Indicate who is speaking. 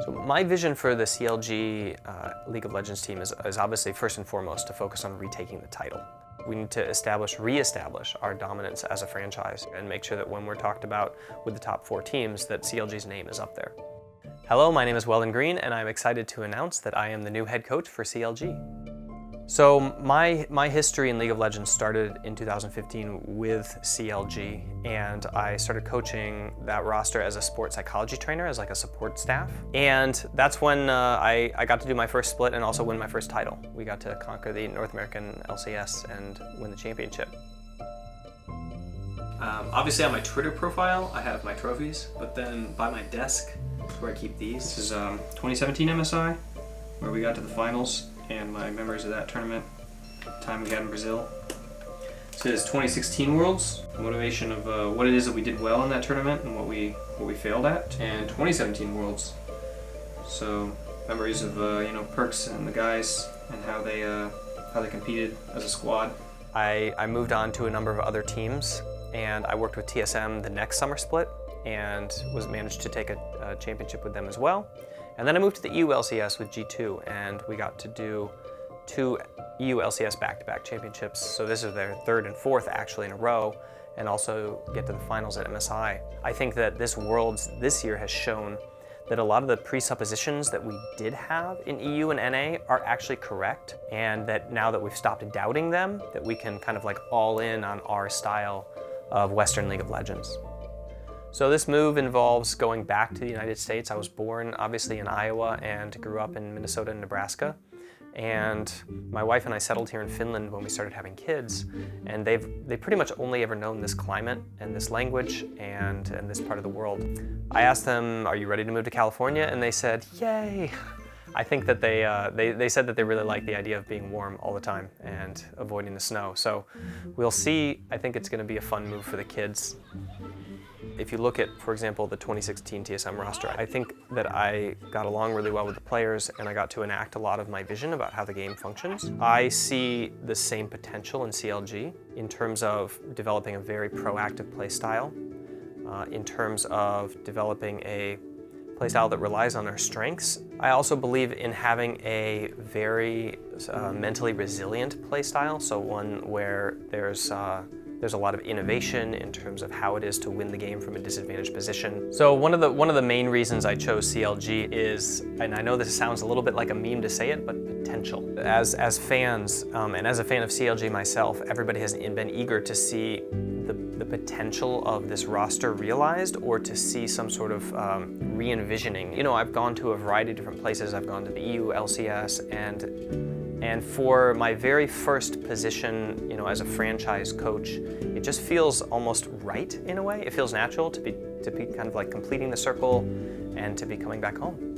Speaker 1: So my vision for the CLG League of Legends team is obviously first and foremost to focus on retaking the title. We need to re-establish our dominance as a franchise and make sure that when we're talked about with the top 4 teams that CLG's name is up there. Hello, my name is Weldon and I'm excited to announce that I am the new head coach for CLG. So my history in League of Legends started in 2015 with CLG, and I started coaching that roster as a sports psychology trainer, as like a support staff. And that's when I got to do my first split and also win my first title. We got to conquer the North American LCS and win the championship. Obviously on my Twitter profile, I have my trophies, but then by my desk is where I keep these. This is 2017 MSI, where we got to the finals, and my memories of that tournament, time we had in Brazil. So it is 2016 Worlds, motivation of what it is that we did well in that tournament and what we failed at, and 2017 Worlds. So memories of Perks and the guys and how they competed as a squad. I moved on to a number of other teams, and I worked with TSM the next summer split and managed to take a championship with them as well. And then I moved to the EU LCS with G2, and we got to do 2 EU LCS back-to-back championships. So this is their 3rd and 4th actually in a row, and also get to the finals at MSI. I think that this Worlds this year has shown that a lot of the presuppositions that we did have in EU and NA are actually correct, and that now that we've stopped doubting them, that we can kind of like all in on our style of Western League of Legends. So this move involves going back to the United States. I was born obviously in Iowa and grew up in Minnesota and Nebraska. And my wife and I settled here in Finland when we started having kids. And they've pretty much only ever known this climate and this language and this part of the world. I asked them, are you ready to move to California? And they said, yay. I think that they said that they really like the idea of being warm all the time and avoiding the snow. So we'll see. I think it's going to be a fun move for the kids. If you look at, for example, the 2016 TSM roster, I think that I got along really well with the players and I got to enact a lot of my vision about how the game functions. I see the same potential in CLG in terms of developing a very proactive play style, in terms of developing a play style that relies on our strengths. I also believe in having a very mentally resilient play style, so one where there's a lot of innovation in terms of how it is to win the game from a disadvantaged position. So one of the main reasons I chose CLG is, and I know this sounds a little bit like a meme to say it, but potential. As fans, and as a fan of CLG myself, everybody has been eager to see the potential of this roster realized, or to see some sort of re-envisioning. You know, I've gone to a variety of different places. I've gone to the EU LCS, and for my very first position, you know, as a franchise coach, it just feels almost right in a way. It feels natural to be kind of like completing the circle and to be coming back home.